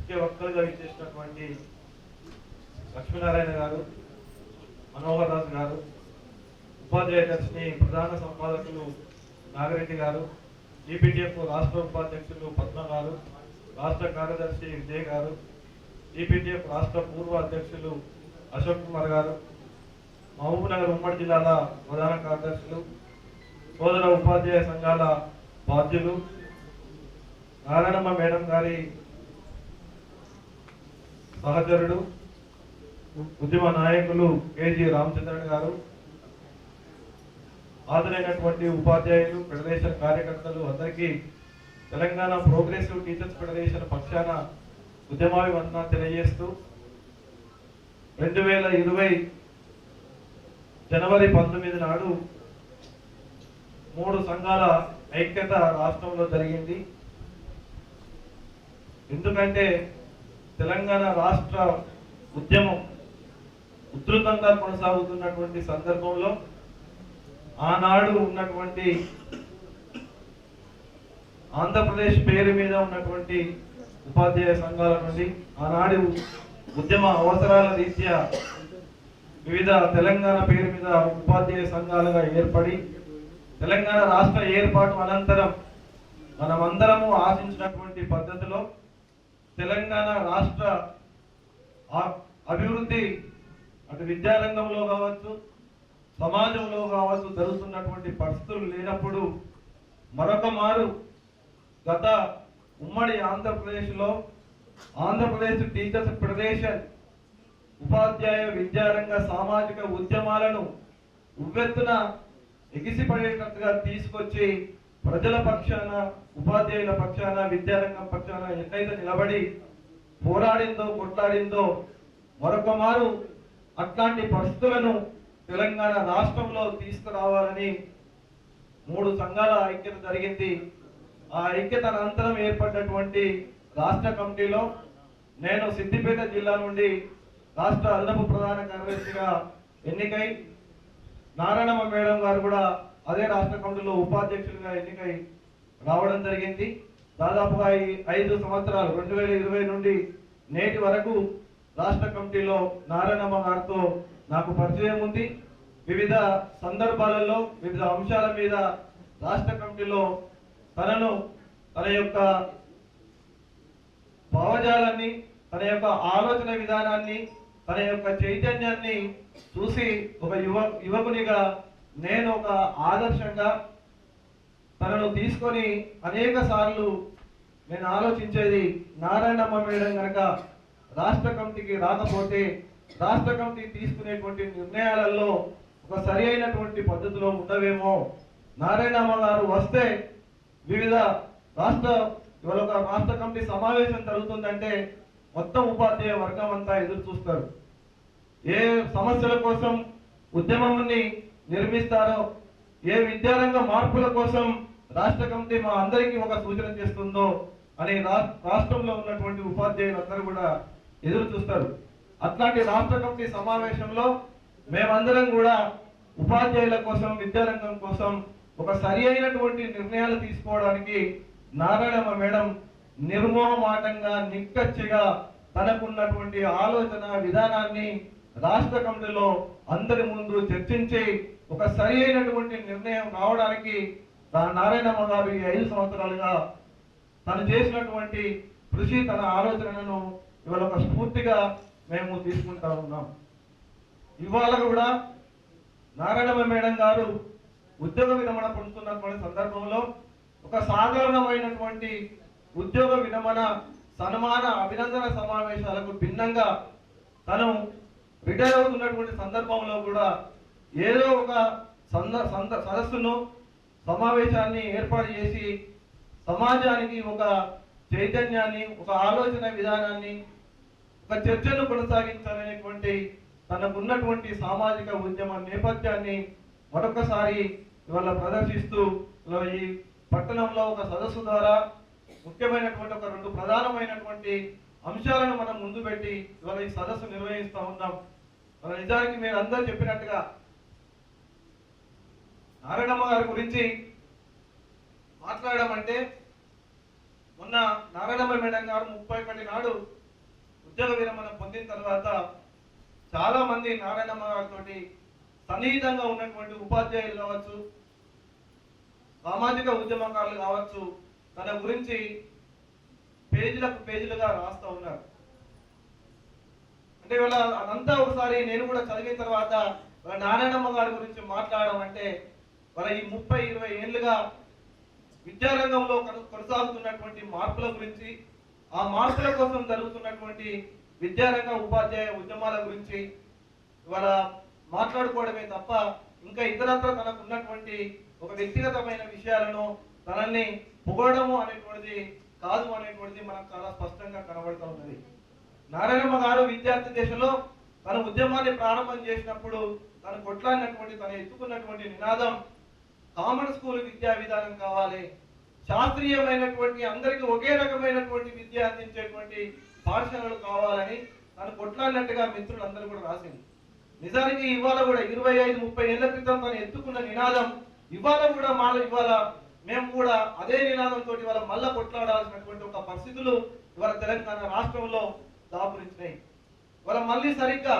ముఖ్య వక్తలుగా ఇచ్చేసినటువంటి లక్ష్మీనారాయణ గారు, మనోహర్ రాజు గారు, ఉపాధ్యాయ దర్శిని ప్రధాన సంపాదకులు నాగిరెడ్డి గారు, ఈపీటీఎఫ్ రాష్ట్ర ఉపాధ్యక్షులు పద్మ గారు, రాష్ట్ర కార్యదర్శి విజయ్ గారు, ఈపీటీఎఫ్ రాష్ట్ర పూర్వ అధ్యక్షులు అశోక్ కుమార్ గారు, మహబూబ్నగర్ ఉమ్మడి జిల్లాల ప్రధాన కార్యదర్శులు, సోదర ఉపాధ్యాయ సంఘాల బాధ్యులు, నారాయణమ్మ మేడం గారి సహచరుడు, ఉద్యమ నాయకులు కేజీ రామచంద్రన్ గారు, హాజరైనటువంటి ఉపాధ్యాయులు, ఫెడరేషన్ కార్యకర్తలు అందరికీ తెలంగాణ ప్రోగ్రెసివ్ టీచర్స్ ఫెడరేషన్ పక్షాన ఉద్యమాభివందనాలు తెలియజేస్తూ 2020 జనవరి 19 నాడు 3 సంఘాల ఐక్యత రాష్ట్రంలో జరిగింది. ఎందుకంటే తెలంగాణ రాష్ట్ర ఉద్యమం ఉధృతంగా కొనసాగుతున్నటువంటి సందర్భంలో ఆనాడు ఉన్నటువంటి ఆంధ్రప్రదేశ్ పేరు మీద ఉన్నటువంటి ఉపాధ్యాయ సంఘాల నుండి ఆనాడు ఉద్యమ అవసరాల రీత్యా వివిధ తెలంగాణ పేరు మీద ఉపాధ్యాయ సంఘాలుగా ఏర్పడి తెలంగాణ రాష్ట్ర ఏర్పాటు అనంతరం మనమందరము ఆశించినటువంటి పద్ధతిలో తెలంగాణ రాష్ట్ర అభివృద్ధి అటు విద్యారంగంలో కావచ్చు, సమాజంలో కావచ్చు జరుగుతున్నటువంటి పరిస్థితులు లేనప్పుడు మరొక మారు గత ఉమ్మడి ఆంధ్రప్రదేశ్లో ఆంధ్రప్రదేశ్ టీచర్స్ ఫెడరేషన్ ఉపాధ్యాయ విద్యారంగ సామాజిక ఉద్యమాలను ఉవ్వెత్తున ఎగిసిపడేటట్టుగా తీసుకొచ్చి ప్రజల పక్షాన, ఉపాధ్యాయుల పక్షాన, విద్యారంగం పక్షాన ఎక్కడైతే నిలబడి పోరాడిందో, కొట్లాడిందో మరొక మారు అట్లాంటి పరిస్థితులను తెలంగాణ రాష్ట్రంలో తీసుకురావాలని 3 సంఘాల ఐక్యత జరిగింది. ఆ ఐక్యత అనంతరం ఏర్పడినటువంటి రాష్ట్ర కమిటీలో నేను సిద్దిపేట జిల్లా నుండి రాష్ట్ర అదనపు ప్రధాన కార్యదర్శిగా ఎన్నికై, నారాయణమ్మ మేడం గారు కూడా అదే రాష్ట్ర కమిటీలో ఉపాధ్యక్షులుగా ఎన్నికై రావడం జరిగింది. దాదాపుగా ఈ 5 సంవత్సరాలు 2020 నుండి నేటి వరకు రాష్ట్ర కమిటీలో నారాయణమ్మ గారితో నాకు పరిచయం ఉంది. వివిధ సందర్భాలలో వివిధ అంశాల మీద రాష్ట్ర కమిటీలో తన యొక్క భావజాలాన్ని, తన యొక్క ఆలోచన విధానాన్ని, తన యొక్క చైతన్యాన్ని చూసి ఒక యువకునిగా నేను ఒక ఆదర్శంగా తనను తీసుకొని అనేక సార్లు నేను ఆలోచించేది, నారాయణమ్మ మేడం కనుక రాష్ట్ర కమిటీకి రాకపోతే రాష్ట్ర కమిటీ తీసుకునేటువంటి నిర్ణయాలలో ఒక సరి అయినటువంటి పద్ధతిలో ఉండవేమో, నారాయణమ్మ గారు వస్తే వివిధ ఇవాళ ఒక రాష్ట్ర కమిటీ సమావేశం జరుగుతుందంటే మొత్తం ఉపాధ్యాయ వర్గం అంతా ఎదురు చూస్తారు. ఏ సమస్యల కోసం ఉద్యమాన్ని నిర్మిస్తారో, ఏ విద్యారంగ మార్పుల కోసం రాష్ట్ర కమిటీ మా అందరికీ ఒక సూచన చేస్తుందో అని రాష్ట్రంలో ఉన్నటువంటి ఉపాధ్యాయులందరూ కూడా ఎదురు చూస్తారు. అట్లాంటి రాష్ట్ర కమిటీ సమావేశంలో మేమందరం కూడా ఉపాధ్యాయుల కోసం, విద్యారంగం కోసం ఒక సరి అయినటువంటి నిర్ణయాలు తీసుకోవడానికి నారాయణమ్మ మేడం నిర్మోహమాటంగా, నిక్కచ్చిగా తనకున్నటువంటి ఆలోచన విధానాన్ని రాష్ట్ర కమిటీలో అందరి ముందు చర్చించి ఒక సరి అయినటువంటి నిర్ణయం రావడానికి నారాయణమ్మ గారు ఈ 5 సంవత్సరాలుగా తను చేసినటువంటి కృషి, తన ఆలోచనలను ఇవాళ ఒక స్ఫూర్తిగా మేము తీసుకుంటా ఉన్నాం. ఇవాళ కూడా నారాయణమ్మ మేడం గారు ఉద్యోగ విరమణ పొందుతున్నటువంటి సందర్భంలో ఒక సాధారణమైనటువంటి ఉద్యోగ విరమణ సన్మాన అభినందన సమావేశాలకు భిన్నంగా తను రిటైర్ అవుతున్నటువంటి సందర్భంలో కూడా ఏదో ఒక సదస్సును, సమావేశాన్ని ఏర్పాటు చేసి సమాజానికి ఒక చైతన్యాన్ని, ఒక ఆలోచన విధానాన్ని, ఒక చర్చను కొనసాగించాలనేటువంటి తనకున్నటువంటి సామాజిక ఉద్యమ నేపథ్యాన్ని మరొకసారి ఇవాళ ప్రదర్శిస్తూ ఈ పట్టణంలో ఒక సదస్సు ద్వారా ముఖ్యమైనటువంటి ఒక 2 ప్రధానమైనటువంటి అంశాలను మనం ముందు పెట్టి ఇవాళ ఈ సదస్సు నిర్వహిస్తూ ఉన్నాం. నిజానికి మీరు అందరూ చెప్పినట్టుగా నారాయణమ్మ గారి గురించి మాట్లాడడం అంటే మొన్న నారాయణమ్మ మేడం గారు 31 నాడు ఉద్యోగ విరమణ పొందిన తర్వాత చాలా మంది నారాయణమ్మ గారితో సన్నిహితంగా ఉన్నటువంటి ఉపాధ్యాయులు కావచ్చు, సామాజిక ఉద్యమకారులు కావచ్చు, తన గురించి పేజీలకు పేజీలుగా రాస్తూ ఉన్నారు. అంటే ఇవాళ అదంతా ఒకసారి నేను కూడా చదివిన తర్వాత నారాయణమ్మ గారి గురించి మాట్లాడడం అంటే వాళ్ళ ఈ 30-20 ఏళ్ళుగా విద్యారంగంలో కొనసాగుతున్నటువంటి మార్పుల గురించి, ఆ మార్పుల కోసం జరుగుతున్నటువంటి విద్యారంగ ఉపాధ్యాయ ఉద్యమాల గురించి ఇవాళ మాట్లాడుకోవడమే తప్ప ఇంకా ఇతరత్ర తనకు ఉన్నటువంటి ఒక వ్యక్తిగతమైన విషయాలను తనల్ని పొగడము అనేటువంటిది కాదు అనేటువంటిది మనకు చాలా స్పష్టంగా కనబడుతూ ఉన్నది. నారాయణమ్మ గారు విద్యార్థి దశలో తన ఉద్యమాన్ని ప్రారంభం చేసినప్పుడు తను కొట్లాడినటువంటి, తను ఎత్తుకున్నటువంటి నినాదం కామన్ స్కూల్ విద్యా విధానం కావాలి, శాస్త్రీయమైనటువంటి అందరికీ ఒకే రకమైనటువంటి విద్య అందించేటువంటి పాఠశాలలు కావాలని తను కొట్లాడినట్టుగా మిత్రులందరూ కూడా రాసింది. నిజానికి ఇవాళ కూడా 25-30 ఏళ్ల క్రితం తను ఎత్తుకున్న నినాదం ఇవాళ కూడా ఇవాళ మేము కూడా అదే నినాదంతో ఇవాళ మళ్ళా కొట్లాడాల్సినటువంటి ఒక పరిస్థితులు ఇవాళ తెలంగాణ రాష్ట్రంలో దాపురించినాయి. ఇవాళ మళ్ళీ సరిగ్గా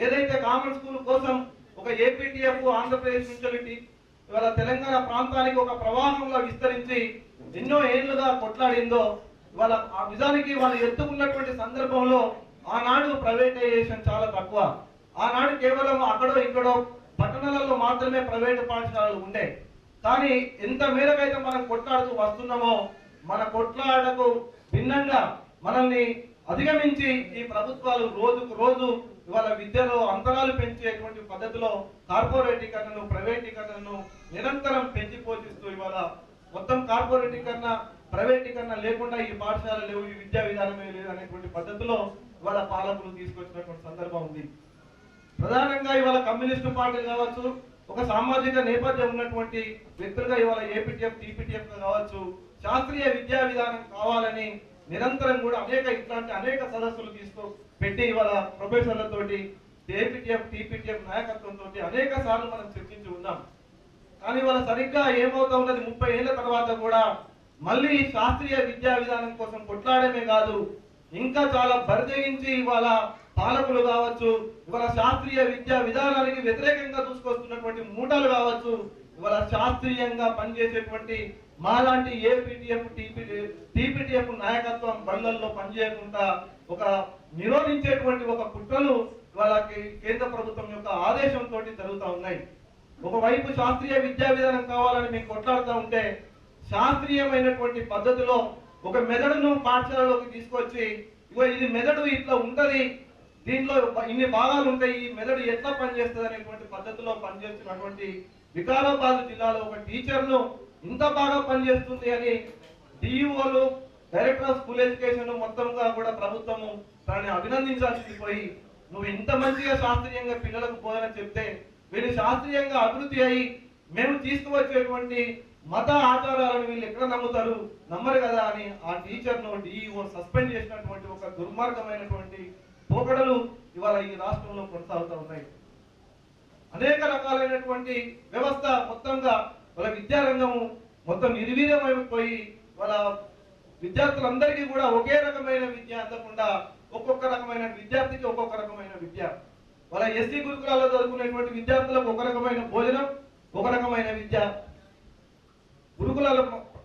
ఏదైతే కామన్ స్కూల్ కోసం ఒక ఏపీటీఎఫ్ ఆంధ్రప్రదేశ్ నుంచి ఇవాళ తెలంగాణ ప్రాంతానికి ఒక ప్రవాహంలో విస్తరించి ఎన్నో ఏళ్లుగా కొట్లాడిందో, ఇవాళ నిజానికి వాళ్ళు ఎత్తుకున్నటువంటి సందర్భంలో ఆనాడు ప్రైవేటైజేషన్ చాలా తక్కువ. ఆనాడు కేవలం అక్కడో ఇక్కడో పట్టణాలలో మాత్రమే ప్రైవేటు పాఠశాలలు ఉండే. కానీ ఎంత మేరకైతే మనం కొట్లాడుతూ వస్తున్నామో మన కొట్లాడకు భిన్నంగా మనల్ని అధిగమించి ఈ ప్రభుత్వాలు రోజుకు రోజు ఇవాళ విద్యలో అంతరాలు పెంచేటువంటి పద్ధతిలో కార్పొరేటీకరణను, ప్రైవేటీకరణను నిరంతరం పెంచి పోషిస్తూ ఇవాళ మొత్తం కార్పొరేటీకరణ, ప్రైవేటీకరణ లేకుండా ఈ పాఠశాలలు లేవు, ఈ విద్యా విధానమే లేదు అనేటువంటి పద్ధతిలో ఇవాళ పాలకులు తీసుకొచ్చినటువంటి సందర్భం ఉంది. ప్రధానంగా ఇవాళ కమ్యూనిస్టు పార్టీలు కావచ్చు, ఒక సామాజిక నేపథ్యం ఉన్నటువంటి వ్యక్తులుగా ఇవాళ ఏపీటీఎఫ్, టీపీటీఎఫ్ కావచ్చు, శాస్త్రీయ విద్యా విధానం కావాలని నిరంతరం కూడా ఇట్లాంటి అనేక సదస్సులు పెట్టి ఇవాళ ప్రొఫెసర్లతోటి ఏపీటీఎఫ్, టీపీటీఎఫ్ నాయకత్వంతో అనేక సార్లు మనం చర్చించి ఉన్నాం. కానీ ఇవాళ సరిగ్గా ఏమవుతా ఉన్నది, 30 ఏళ్ల తర్వాత కూడా మళ్ళీ శాస్త్రీయ విద్యా విధానం కోసం కొట్లాడమే కాదు, ఇంకా చాలా బరితెగించి ఇవాళ పాలకులు కావచ్చు, ఇవాళ శాస్త్రీయ విద్యా విధానానికి వ్యతిరేకంగా చూసుకొస్తున్నటువంటి మూటలు కావచ్చు, ఇవాళ శాస్త్రీయంగా పనిచేసేటువంటి మాలాంటి ఏపీటీఎఫ్, టీపీటీఎఫ్ నాయకత్వం బండ్లల్లో పనిచేయకుండా ఒక నిరోధించేటువంటి ఒక కుట్రలు వాళ్ళకి కేంద్ర ప్రభుత్వం యొక్క ఆదేశంతో జరుగుతూ ఉన్నాయి. ఒకవైపు శాస్త్రీయ విద్యా విధానం కావాలని మేము కొట్లాడుతూ ఉంటే, శాస్త్రీయమైనటువంటి పద్ధతిలో ఒక మెదడును పాఠశాలలోకి తీసుకొచ్చి ఇది మెదడు ఇట్లా ఉంటది, దీంట్లో ఇన్ని భాగాలు ఉంటాయి, ఈ మెదడు ఎట్లా పనిచేస్తుంది అనేటువంటి పద్ధతిలో పనిచేస్తున్నటువంటి వికారాబాద్ జిల్లాలో ఒక టీచర్ను ఇంత బాగా పనిచేస్తుంది అని డిఈఓలు, డైరెక్టర్ ఆఫ్ స్కూల్ ఎడ్యుకేషన్ మొత్తంగా కూడా ప్రభుత్వము దాన్ని అభినందించాల్సింది పోయి, నువ్వు ఇంత మంచిగా శాస్త్రీయంగా పిల్లలకు బోధన చెప్తే వీళ్ళు శాస్త్రీయంగా అభివృద్ధి అయ్యి మేము తీసుకువచ్చేటువంటి మత ఆచారాలను వీళ్ళు ఎక్కడ నమ్ముతారు, నమ్మరు కదా అని ఆ టీచర్ను డిఈఓ సస్పెండ్ చేసినటువంటి ఒక దుర్మార్గమైనటువంటి పోకడలు ఇవాళ ఈ రాష్ట్రంలో కొనసాగుతూ ఉన్నాయి. అనేక రకాలైనటువంటి వ్యవస్థ మొత్తంగా వాళ్ళ విద్యారంగము మొత్తం నిర్వీర్యమైపోయి వాళ్ళ విద్యార్థులందరికీ కూడా ఒకే రకమైన విద్య అందకుండా ఒక్కొక్క రకమైన విద్యార్థికి ఒక్కొక్క రకమైన విద్య, వాళ్ళ ఎస్సీ గురుకులాల్లో చదువుకునేటువంటి విద్యార్థులకు ఒక రకమైన భోజనం, ఒక రకమైన విద్య, గురుకులాల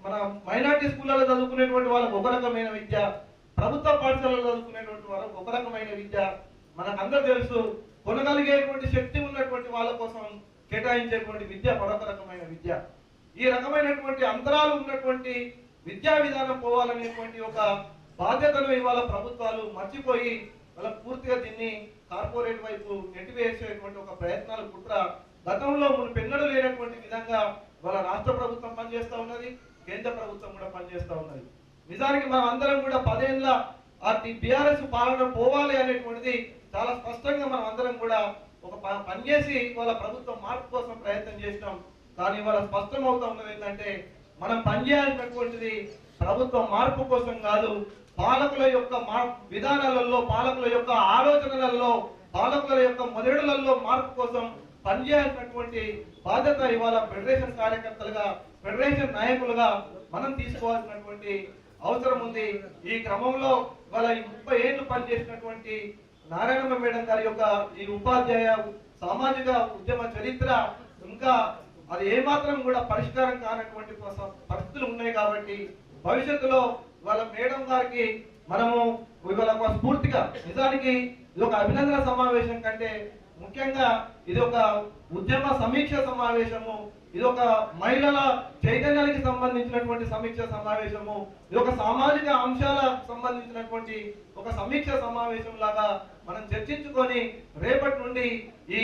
మన మైనార్టీ స్కూళ్ళలో చదువుకునేటువంటి వాళ్ళకు ఒక రకమైన విద్య, ప్రభుత్వ పాఠశాలలో చదువుకునేటువంటి వాళ్ళకు ఒక రకమైన విద్య. మనకందరూ తెలుసు, కొనగలిగేటువంటి శక్తి ఉన్నటువంటి వాళ్ళ కోసం కేటాయించేటువంటి విద్య మరొక రకమైన విద్య. ఈ రకమైనటువంటి అంతరాలు ఉన్నటువంటి విద్యా విధానం పోవాలనేటువంటి ఒక బాధ్యతను ఇవాళ ప్రభుత్వాలు మర్చిపోయి వాళ్ళ పూర్తిగా దీన్ని కార్పొరేట్ వైపు నెట్టివేసేటువంటి ఒక ప్రయత్నాలు కుట్ర గతంలో పెన్నడు లేనటువంటి విధంగా వాళ్ళ రాష్ట్ర ప్రభుత్వం పనిచేస్తూ ఉన్నది, కేంద్ర ప్రభుత్వం కూడా పనిచేస్తూ ఉన్నది. నిజానికి మనం అందరం కూడా 10 ఏళ్ళ బీఆర్ఎస్ పాలన పోవాలి అనేటువంటిది చాలా స్పష్టంగా మనం అందరం కూడా ఒక పనిచేసి వాళ్ళ ప్రభుత్వం మార్పు కోసం ప్రయత్నం చేసినాం. కానీ వాళ్ళ స్పష్టం అవుతా ఉన్నది ఏంటంటే, మనం పనిచేయాల్సినటువంటిది ప్రభుత్వం మార్పు కోసం కాదు, పాలకుల యొక్క విధానాలలో, పాలకుల యొక్క ఆలోచనలలో, పాలకుల యొక్క మొదడులలో మార్పు కోసం పనిచేయాల్సినటువంటి బాధ్యత ఇవాళ ఫెడరేషన్ కార్యకర్తలుగా, ఫెడరేషన్ నాయకులుగా మనం తీసుకోవాల్సినటువంటి అవసరం ఉంది. ఈ క్రమంలో వాళ్ళ ఈ 30 ఏళ్ళు పనిచేసినటువంటి నారాయణమ్మ మేడం గారి యొక్క ఈ ఉపాధ్యాయ సామాజిక ఉద్యమ చరిత్ర ఇంకా అది ఏమాత్రం కూడా పరిష్కారం కానటువంటి పరిస్థితులు ఉన్నాయి. కాబట్టి భవిష్యత్తులో వాళ్ళ మేడం గారికి మనము ఇవాళ ఒక స్ఫూర్తిగా, నిజానికి ఇది ఒక అభినందన సమావేశం కంటే ముఖ్యంగా ఇది ఒక ఉద్యమ సమీక్ష సమావేశము, ఇది ఒక మహిళల చైతన్యానికి సంబంధించినటువంటి సమీక్ష సమావేశము, ఇది ఒక సామాజిక అంశాలకు సంబంధించినటువంటి ఒక సమీక్ష సమావేశం లాగా మనం చర్చించుకొని రేపటి నుండి ఈ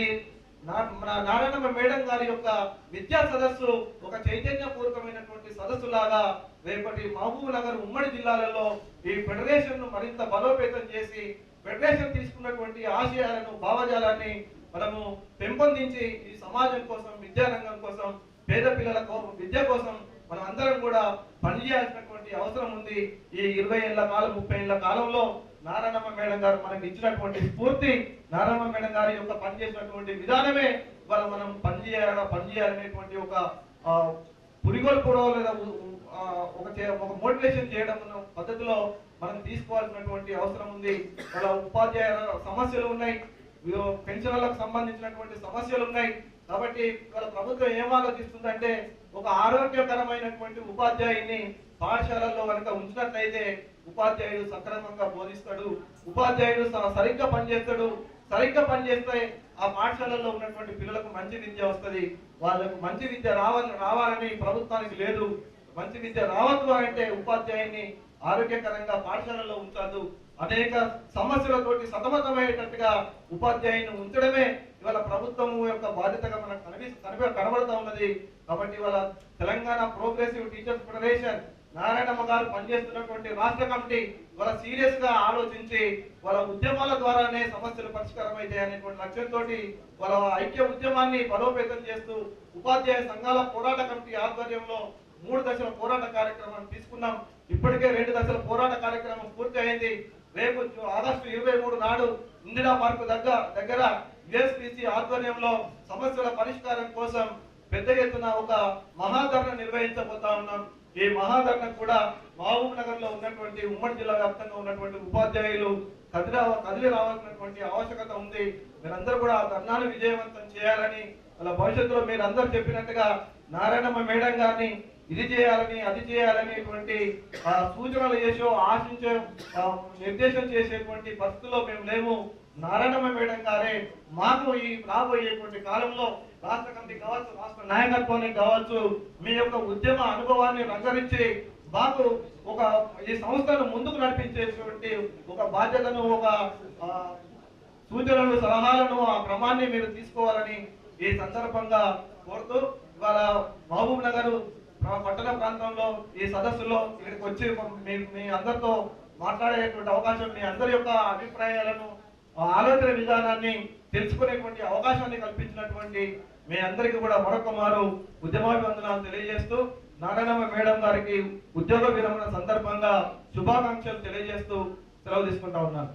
నారాయణమ్మ మేడం గారి యొక్క విద్యా సదస్సు ఒక చైతన్యపూర్వకమైనటువంటి సదస్సు లాగా రేపటి మహబూబ్ నగర్ ఉమ్మడి జిల్లాలలో ఈ ఫెడరేషన్ ను మరింత బలోపేతం చేసి ఫెడరేషన్ తీసుకున్నటువంటి ఆశయాలను, భావజాలాన్ని మనము పెంపొందించి ఈ సమాజం కోసం, విద్యారంగం కోసం, పేద పిల్లల విద్య కోసం మనం అందరం కూడా పనిచేయాల్సినటువంటి అవసరం ఉంది. ఈ 20 ఏళ్ల కాలం, 30 ఏళ్ల కాలంలో నారాయణమ్మ మేడం గారు మనకి ఇచ్చినటువంటి స్ఫూర్తి, నారాయణమ్మ మేడం గారి యొక్క పనిచేసినటువంటి విధానమే ఇవాళ మనం పనిచేయాలనేటువంటి ఒక పురిగొల్పుడో లేదా ఒక మోటివేషన్ చేయడం పద్ధతిలో మనం తీసుకోవాల్సినటువంటి అవసరం ఉంది. వాళ్ళ ఉపాధ్యాయ సమస్యలు ఉన్నాయి, పెన్షన్లకు సంబంధించినటువంటి సమస్యలు ఉన్నాయి. కాబట్టి వాళ్ళ ప్రభుత్వం ఏం ఆలోచిస్తుందంటే ఒక ఆరోగ్యకరమైనటువంటి ఉపాధ్యాయుని పాఠశాలల్లో కనుక ఉంచినట్లయితే ఉపాధ్యాయుడు సక్రమంగా బోధిస్తాడు, ఉపాధ్యాయుడు సరిగ్గా పనిచేస్తాడు. సరిగ్గా పనిచేస్తే ఆ పాఠశాలల్లో ఉన్నటువంటి పిల్లలకు మంచి విద్య వస్తుంది. వాళ్ళకు మంచి విద్య రావాలని ప్రభుత్వానికి లేదు. మంచి విద్య రావద్దు అంటే ఉపాధ్యాయుని ఆరోగ్యకరంగా పాఠశాలలో ఉంచదు. అనేక సమస్యలతోటి సతమతమయ్యేటట్టుగా ఉపాధ్యాయుని ఉంచడమే ఇవాళ ప్రభుత్వం యొక్క బాధ్యతగా మనకు కనబడుతూ ఉన్నది. కాబట్టి ఇవాళ Telangana progressive teachers federation Narayanamma గారు పనిచేస్తున్నటువంటి రాష్ట్ర కమిటీ వాళ్ళ సీరియస్ గా ఆలోచించి వాళ్ళ ఉద్యమాల ద్వారానే సమస్యలు పరిష్కారం అయితే అనేటువంటి లక్ష్యంతో వాళ్ళ ఐక్య ఉద్యమాన్ని బలోపేతం చేస్తూ ఉపాధ్యాయ సంఘాల పోరాట కమిటీ ఆధ్వర్యంలో 3 దశల పోరాట కార్యక్రమాన్ని తీసుకున్నాం. ఇప్పటికే 2 దశల పోరాట కార్యక్రమం పూర్తి అయింది. రేపు ఆగస్టు 23 నాడు ఇందిరా పార్క్ దగ్గర యుఎస్పిసి ఆధ్వర్యంలో సమస్యల పరిష్కారం కోసం పెద్ద ఎత్తున ఒక మహాధరణ నిర్వహించబోతా ఉన్నాం. ఈ మహాధరణ కూడా మహబూబ్ నగర్ లో ఉన్నటువంటి ఉమ్మడి జిల్లా వ్యాప్తంగా ఉన్నటువంటి ఉపాధ్యాయులు కదిలి రావాల్సినటువంటి ఆవశ్యకత ఉంది. మీరందరూ కూడా ఆ ధర్నాను విజయవంతం చేయాలని, వాళ్ళ భవిష్యత్తులో మీరందరూ చెప్పినట్టుగా నారాయణమ్మ మేడం గారిని ఇది చేయాలని, అది చేయాలనేటువంటి సూచనలు చేసో ఆశించే నిర్దేశం చేసేటువంటి పరిస్థితుల్లో మేము లేము. నారాయణమ్మ మేడం గారే మాకు ఈ రాబోయేటువంటి కాలంలో రాష్ట్ర కమిటీ కావచ్చు, రాష్ట్ర నాయకత్వానికి కావచ్చు, మీ యొక్క ఉద్యమ అనుభవాన్ని రంగరించి మాకు ఒక ఈ సంస్థను ముందుకు నడిపించేటువంటి ఒక బాధ్యతను, ఒక సూచనలు, సలహాలను, ఆ క్రమాన్ని మీరు తీసుకోవాలని ఈ సందర్భంగా కోరుతూ ఇవాళ మహబూబ్ నగర్ పట్టణ ప్రాంతంలో ఈ సదస్సులో ఇక్కడికి వచ్చి మీ అందరితో మాట్లాడేటువంటి అవకాశం, మీ అందరి యొక్క అభిప్రాయాలను, ఆలోచన విధానాన్ని తెలుసుకునేటువంటి అవకాశాన్ని కల్పించినటువంటి మీ అందరికీ కూడా మరొక మారు ఉద్యమాభివందనాలు తెలియజేస్తూ నారాయణమ్మ మేడం గారికి ఉద్యోగ విరమణ సందర్భంగా శుభాకాంక్షలు తెలియజేస్తూ సెలవు తీసుకుంటా ఉన్నాను.